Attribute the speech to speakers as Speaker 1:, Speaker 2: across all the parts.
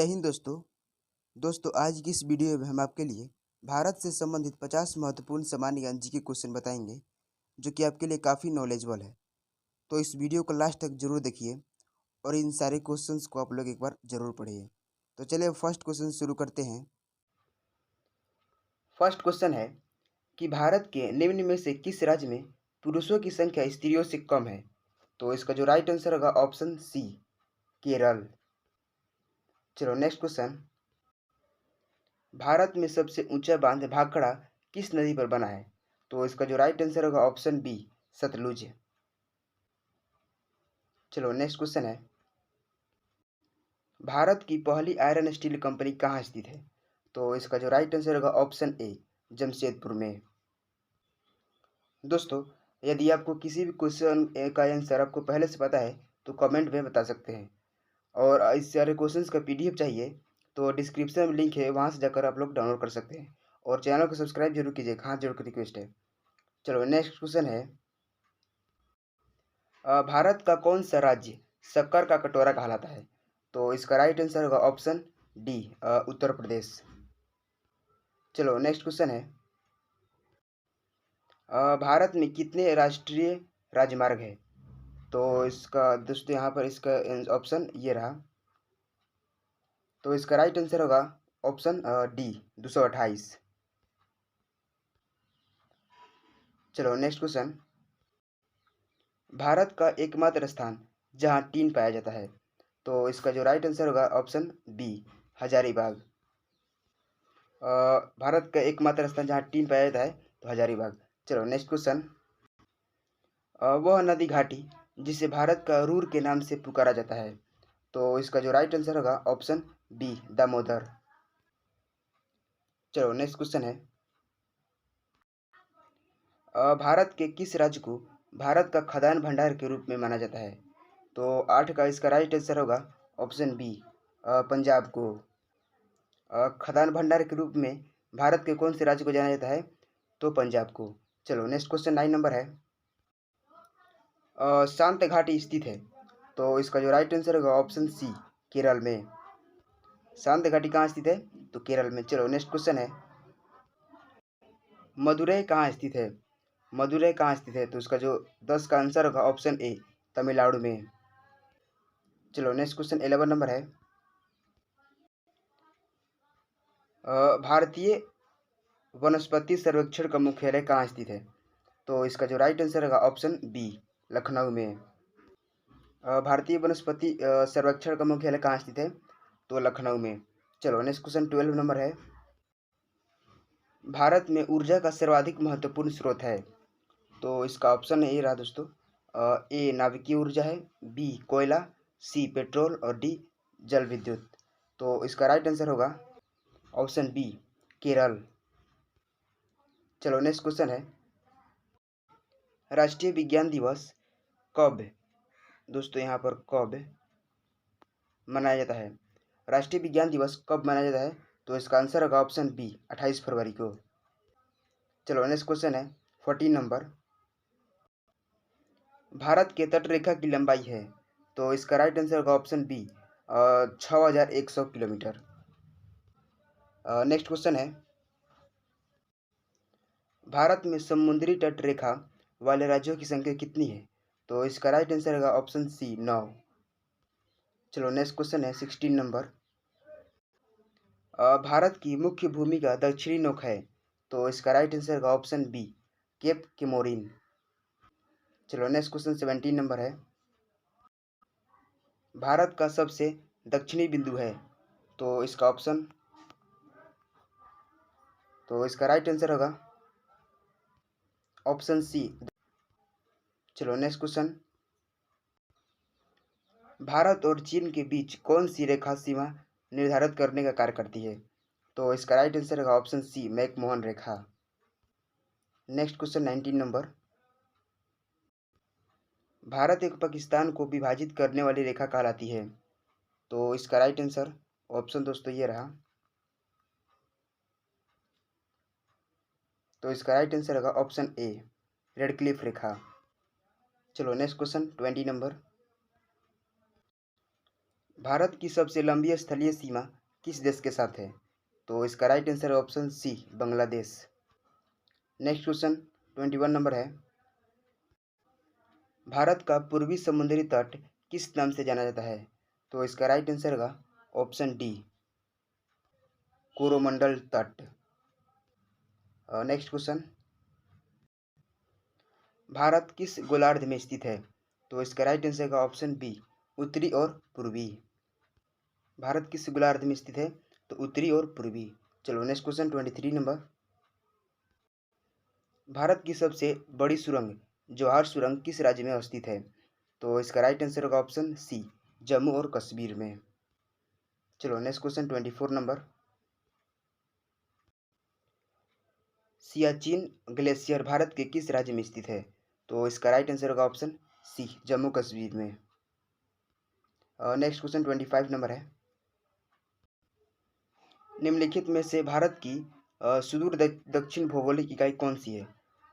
Speaker 1: जय हिंद दोस्तों आज की इस वीडियो में हम आपके लिए भारत से संबंधित 50 महत्वपूर्ण सामान्य ज्ञान जीके क्वेश्चन बताएंगे जो कि आपके लिए काफ़ी नॉलेजेबल है। तो इस वीडियो को लास्ट तक जरूर देखिए और इन सारे क्वेश्चंस को आप लोग एक बार जरूर पढ़िए। तो चलिए फर्स्ट क्वेश्चन शुरू करते हैं। फर्स्ट क्वेश्चन है कि भारत के निम्न में से किस राज्य में पुरुषों की संख्या स्त्रियों से कम है? तो इसका जो राइट आंसर होगा ऑप्शन सी, केरल। चलो नेक्स्ट क्वेश्चन, भारत में सबसे ऊंचा बांध भाखड़ा किस नदी पर बना है? तो इसका जो राइट आंसर होगा ऑप्शन बी, सतलुज। चलो नेक्स्ट क्वेश्चन है, भारत की पहली आयरन स्टील कंपनी कहाँ स्थित है? तो इसका जो राइट आंसर होगा ऑप्शन ए, जमशेदपुर में। दोस्तों यदि आपको किसी भी क्वेश्चन का आंसर आपको पहले से पता है तो कमेंट में बता सकते हैं, और इस सारे क्वेश्चंस का पीडीएफ चाहिए तो डिस्क्रिप्शन में लिंक है, वहाँ से जाकर आप लोग डाउनलोड कर सकते हैं। और चैनल को सब्सक्राइब जरूर कीजिएगा, हाँ जरूर रिक्वेस्ट है। चलो नेक्स्ट क्वेश्चन है, भारत का कौन सा राज्य शक्कर का कटोरा कहलाता है? तो इसका राइट आंसर होगा ऑप्शन डी, उत्तर प्रदेश। चलो नेक्स्ट क्वेश्चन है, भारत में कितने राष्ट्रीय राजमार्ग है? तो इसका दोस्तों यहाँ पर इसका ऑप्शन ये रहा, तो इसका राइट आंसर होगा ऑप्शन डी, 228। चलो नेक्स्ट क्वेश्चन, भारत का एकमात्र स्थान जहां टीन पाया जाता है? तो इसका जो राइट आंसर होगा ऑप्शन बी, हजारीबाग। भारत का एकमात्र स्थान जहां टीन पाया जाता है तो हजारीबाग। चलो नेक्स्ट क्वेश्चन, वह नदी घाटी जिसे भारत का रूर के नाम से पुकारा जाता है? तो इसका जो राइट आंसर होगा ऑप्शन बी, दामोदर। चलो नेक्स्ट क्वेश्चन है, भारत के किस राज्य को भारत का खदान भंडार के रूप में माना जाता है? तो 8 का इसका राइट आंसर होगा ऑप्शन बी, पंजाब को। खदान भंडार के रूप में भारत के कौन से राज्य को जाना जाता है? तो पंजाब को। चलो नेक्स्ट क्वेश्चन 9 नंबर है, शांत घाटी स्थित है? तो इसका जो राइट आंसर होगा ऑप्शन सी, केरल में। शांत घाटी कहाँ स्थित है? तो केरल में। चलो नेक्स्ट क्वेश्चन है, मदुरै कहाँ स्थित है? मदुरै कहाँ स्थित है? तो इसका जो 10 का आंसर होगा ऑप्शन ए, तमिलनाडु में। चलो नेक्स्ट क्वेश्चन 11 नंबर है, भारतीय वनस्पति सर्वेक्षण का मुख्यालय कहाँ स्थित है? तो इसका जो राइट आंसर होगा ऑप्शन बी, लखनऊ में। भारतीय वनस्पति सर्वेक्षण का मुख्यालय कहाँ स्थित है? तो लखनऊ में। चलो नेक्स्ट क्वेश्चन 12 नंबर है, भारत में ऊर्जा का सर्वाधिक महत्वपूर्ण स्रोत है? तो इसका ऑप्शन ए रहा दोस्तों, ए नाभिकीय ऊर्जा है, बी कोयला, सी पेट्रोल और डी जल विद्युत। तो इसका राइट आंसर होगा ऑप्शन बी, केरल। चलो नेक्स्ट क्वेश्चन है, राष्ट्रीय विज्ञान दिवस कब दोस्तों यहाँ पर कब मनाया जाता है? राष्ट्रीय विज्ञान दिवस कब मनाया जाता है? तो इसका आंसर होगा ऑप्शन बी, 28 फरवरी को। चलो नेक्स्ट क्वेश्चन है 14 नंबर, भारत के तटरेखा की लंबाई है? तो इसका राइट आंसर होगा option B, 6100 kilometre. Next question है, भारत में समुद्री तट रेखा वाले राज्यों की संख्या कितनी है? तो इसका राइट आंसर होगा ऑप्शन सी, 9। चलो नेक्स्ट क्वेश्चन है 16 नंबर, भारत की मुख्य भूमिका दक्षिणी नोक है? तो इसका राइट आंसर होगा ऑप्शन बी, केप केमोरिन। चलो नेक्स्ट क्वेश्चन 17 नंबर है, भारत का सबसे दक्षिणी बिंदु है? तो इसका ऑप्शन, तो इसका राइट आंसर होगा ऑप्शन सी। चलो नेक्स्ट क्वेश्चन, भारत और चीन के बीच कौन सी रेखा सीमा निर्धारित करने का कार्य करती है? तो इसका राइट आंसर होगा ऑप्शन सी, मैकमोहन रेखा। नेक्स्ट क्वेश्चन 19 नंबर, भारत एक पाकिस्तान को विभाजित करने वाली रेखा कहलाती है? तो इसका राइट आंसर ऑप्शन दोस्तों ये रहा, तो इसका राइट आंसर होगा ऑप्शन ए, रेड क्लिफ रेखा। चलो नेक्स्ट क्वेश्चन 20 नंबर, भारत की सबसे लंबी स्थलीय सीमा किस देश के साथ है? तो इसका राइट आंसर है option C, Bangladesh. Next question 21 number है, भारत का पूर्वी समुद्री तट किस नाम से जाना जाता है? तो इसका राइट आंसर होगा ऑप्शन डी, कोरोमंडल तट। नेक्स्ट क्वेश्चन, भारत किस गोलार्ध में स्थित है? तो इसका राइट आंसर का ऑप्शन बी, उत्तरी और पूर्वी। भारत किस गोलार्ध में स्थित है? तो उत्तरी और पूर्वी। चलो नेक्स्ट क्वेश्चन 23 नंबर, भारत की सबसे बड़ी सुरंग जवाहर सुरंग किस राज्य में अवस्थित है? तो इसका राइट आंसर होगा ऑप्शन सी, जम्मू और कश्मीर में। चलो next question 24 number, Siachen glacier Bharat के किस राज्य में स्थित है? तो इसका राइट आंसर होगा ऑप्शन सी, जम्मू कश्मीर में। नेक्स्ट क्वेश्चन 25 नंबर है, निम्नलिखित में से भारत की सुदूर दक्षिण भौगोलिक इकाई कौन सी है?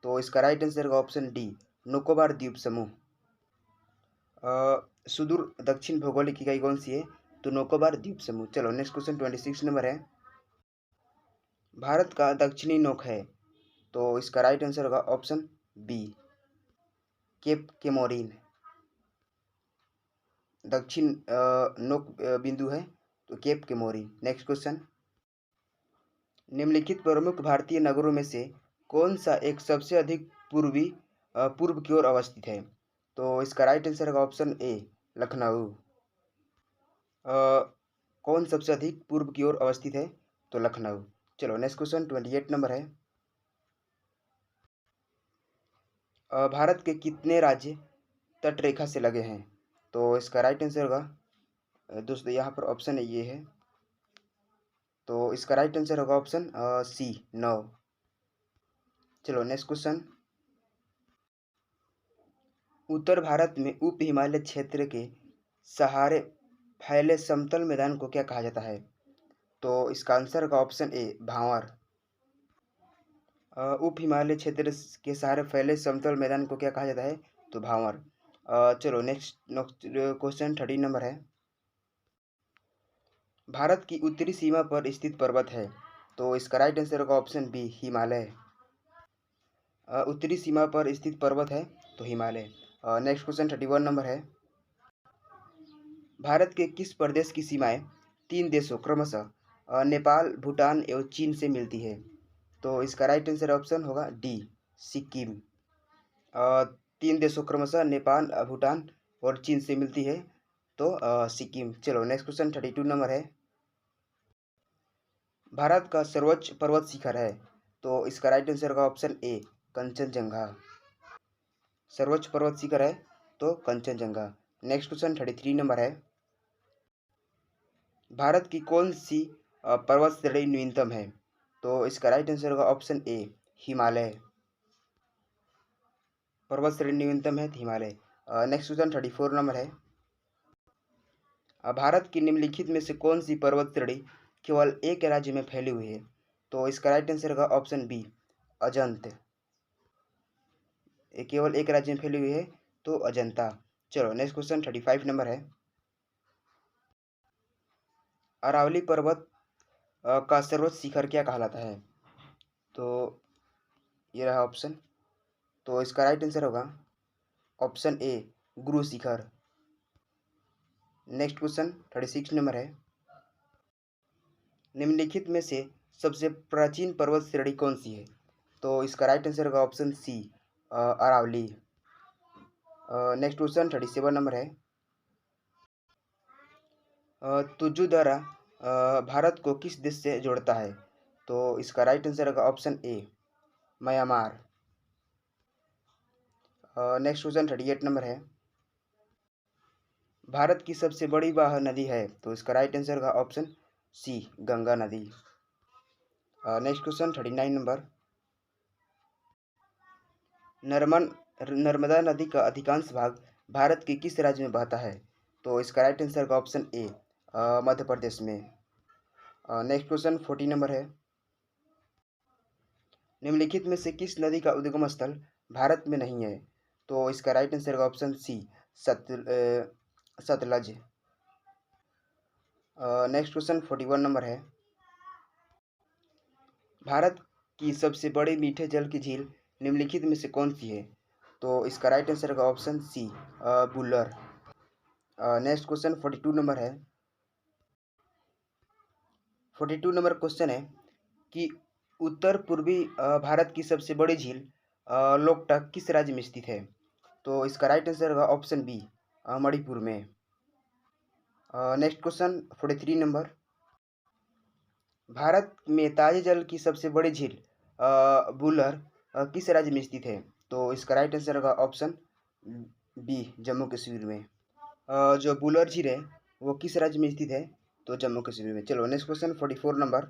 Speaker 1: तो इसका राइट आंसर होगा ऑप्शन डी, निकोबार द्वीप समूह। सुदूर दक्षिण भौगोलिक इकाई कौन सी है? तो निकोबार द्वीप समूह। चलो नेक्स्ट क्वेश्चन 26 नंबर है, भारत का दक्षिणी नोक है? तो इसका राइट आंसर होगा ऑप्शन बी, केप केमोरिन। दक्षिण नोक बिंदु है तो केप केमोरिन। नेक्स्ट क्वेश्चन, निम्नलिखित प्रमुख भारतीय नगरों में से कौन सा एक सबसे अधिक पूर्व की ओर अवस्थित है? तो इसका राइट आंसर होगा ऑप्शन ए, लखनऊ। कौन सबसे अधिक पूर्व की ओर अवस्थित है? तो लखनऊ। चलो नेक्स्ट क्वेश्चन 28 नंबर है, भारत के कितने राज्य तटरेखा से लगे हैं? तो इसका राइट आंसर होगा दोस्तों यहाँ पर ऑप्शन ये है, तो इसका राइट आंसर होगा ऑप्शन सी, 9। चलो नेक्स्ट क्वेश्चन, उत्तर भारत में उप हिमालय क्षेत्र के सहारे फैले समतल मैदान को क्या कहा जाता है? तो इसका आंसर होगा ऑप्शन ए, भांवर। उप हिमालय क्षेत्र के सहारे फैले समतल मैदान को क्या कहा जाता है? तो भांवर। चलो नेक्स्ट क्वेश्चन 30 नंबर है, भारत की उत्तरी सीमा पर स्थित पर्वत है? तो इसका राइट आंसर होगा ऑप्शन बी, हिमालय। उत्तरी सीमा पर स्थित पर्वत है तो हिमालय। नेक्स्ट क्वेश्चन 31 नंबर है, भारत के किस प्रदेश की सीमाएं तीन देशों क्रमशः नेपाल, भूटान एवं चीन से मिलती है? तो इसका राइट आंसर ऑप्शन होगा डी, सिक्किम। तीन देशों क्रमशः नेपाल, भूटान और चीन से मिलती है तो सिक्किम। चलो नेक्स्ट क्वेश्चन 32 नंबर है, भारत का सर्वोच्च पर्वत शिखर है? तो इसका राइट आंसर होगा ऑप्शन ए, कंचनजंगा। सर्वोच्च पर्वत शिखर है तो कंचनजंगा। नेक्स्ट क्वेश्चन 33 नंबर है, भारत की कौन सी पर्वत श्रेणी न्यूनतम है? तो इसका राइट आंसर होगा ऑप्शन ए, हिमालय। पर्वत श्रेणी न्यूनतम है तो हिमालय। नेक्स्ट क्वेश्चन 34 नंबर है, भारत की निम्नलिखित में से कौन सी पर्वत श्रेणी केवल एक राज्य में फैली हुई है? तो इसका राइट आंसर होगा ऑप्शन बी, अजंत। ये केवल एक राज्य में फैली हुई है तो अजंता। चलो नेक्स्ट क्वेश्चन 35 नंबर है, अरावली पर्वत का सर्वोच्च शिखर क्या कहलाता है? तो ये रहा ऑप्शन, तो इसका राइट आंसर होगा option A, Guru Shikhar. Next question 36 number है, निम्नलिखित में से सबसे प्राचीन पर्वत श्रेणी कौन सी है? तो इसका राइट आंसर होगा option C, Aravalli. Next question 37 number है, तुजु द्वारा भारत को किस देश से जोड़ता है? तो इसका राइट आंसर होगा option A, Myanmar. Next question 38 number है, भारत की सबसे बड़ी वाह नदी है? तो इसका राइट आंसर होगा ऑप्शन सी, गंगा नदी। नेक्स्ट क्वेश्चन 39 नंबर, नर्मदा नदी का अधिकांश भाग भारत के किस राज्य में बहता है? तो इसका राइट आंसर होगा ऑप्शन ए, मध्य प्रदेश में। नेक्स्ट क्वेश्चन 40 नंबर है, निम्नलिखित में से किस नदी का उद्गम स्थल भारत में नहीं है? तो इसका राइट आंसर होगा option C, Sutlej. Next question 41 number है। भारत की सबसे बड़ी मीठे जल की झील निम्नलिखित में से कौन सी है? तो इसका राइट आंसर होगा ऑप्शन सी, बुल्लर। नेक्स्ट क्वेश्चन 42 नंबर है। 42 नंबर क्वेश्चन है कि उत्तर पूर्वी भारत की सबसे बड़ी झील लोकटक किस राज्य में स्थित है? तो इसका राइट आंसर होगा ऑप्शन बी, मणिपुर में। Next question 43 number. भारत में ताजे जल की सबसे बड़ी झील बुलर किस राज्य में स्थित है? तो इसका राइट आंसर होगा ऑप्शन बी, जम्मू कश्मीर में। जो बुलर झील है वो किस राज्य में स्थित है? तो जम्मू कश्मीर में। चलो नेक्स्ट क्वेश्चन 44 नंबर।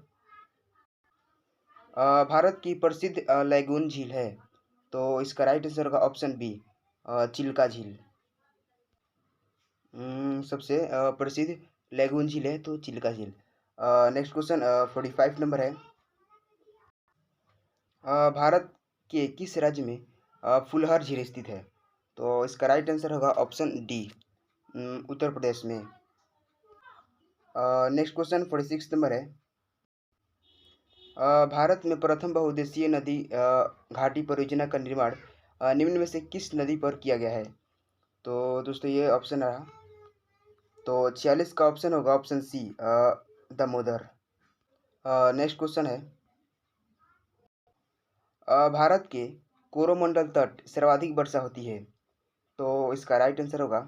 Speaker 1: भारत की प्रसिद्ध लैगून झील है, तो इसका राइट आंसर होगा ऑप्शन बी, चिल्का झील। सबसे प्रसिद्ध लैगून झील है तो चिल्का झील। नेक्स्ट क्वेश्चन 45 नंबर है। भारत के किस राज्य में फुलहर झील स्थित है? तो इसका राइट आंसर होगा ऑप्शन डी, उत्तर प्रदेश में। नेक्स्ट क्वेश्चन 46 नंबर है। भारत में प्रथम बहुउद्देशीय नदी घाटी परियोजना का निर्माण निम्न में से किस नदी पर किया गया है? तो दोस्तों ये ऑप्शन रहा, तो 46 का ऑप्शन होगा option C, Damodar. Next question है। भारत के कोरोमंडल तट सर्वाधिक वर्षा होती है, तो इसका राइट आंसर होगा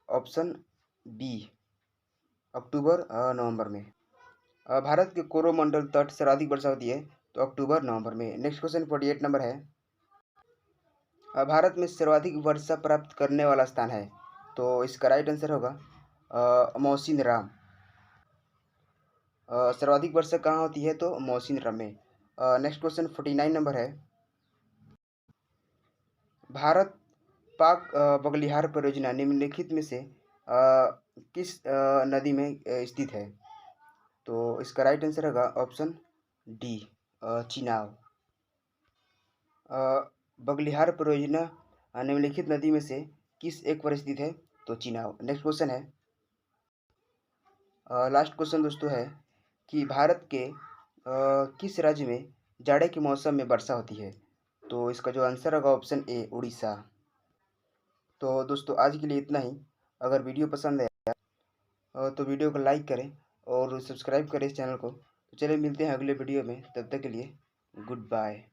Speaker 1: ऑप्शन बी, अक्टूबर नवंबर में। भारत के कोरोमंडल तट सर्वाधिक वर्षा होती है तो अक्टूबर नवंबर में। नेक्स्ट क्वेश्चन 48 नंबर है। भारत में सर्वाधिक वर्षा प्राप्त करने वाला स्थान है, तो इसका राइट आंसर होगा मौसिन राम। सर्वाधिक वर्षा कहाँ होती है? तो मौसिन राम में। नेक्स्ट क्वेश्चन 49 नंबर है। भारत पाक बगलिहार परियोजना निम्नलिखित में से किस नदी में स्थित है? तो इसका राइट आंसर होगा ऑप्शन डी, चिनाब। बगलिहार परियोजना निम्नलिखित नदी में से किस एक पर स्थित है? तो चिनाब। नेक्स्ट क्वेश्चन है, लास्ट क्वेश्चन दोस्तों है कि भारत के किस राज्य में जाड़े के मौसम में वर्षा होती है? तो इसका जो आंसर होगा ऑप्शन ए, उड़ीसा। तो दोस्तों आज के लिए इतना ही। अगर वीडियो पसंद आया तो वीडियो को लाइक करें और सब्सक्राइब करें इस चैनल को। तो चलिए मिलते हैं अगले वीडियो में, तब तक के लिए गुड बाय।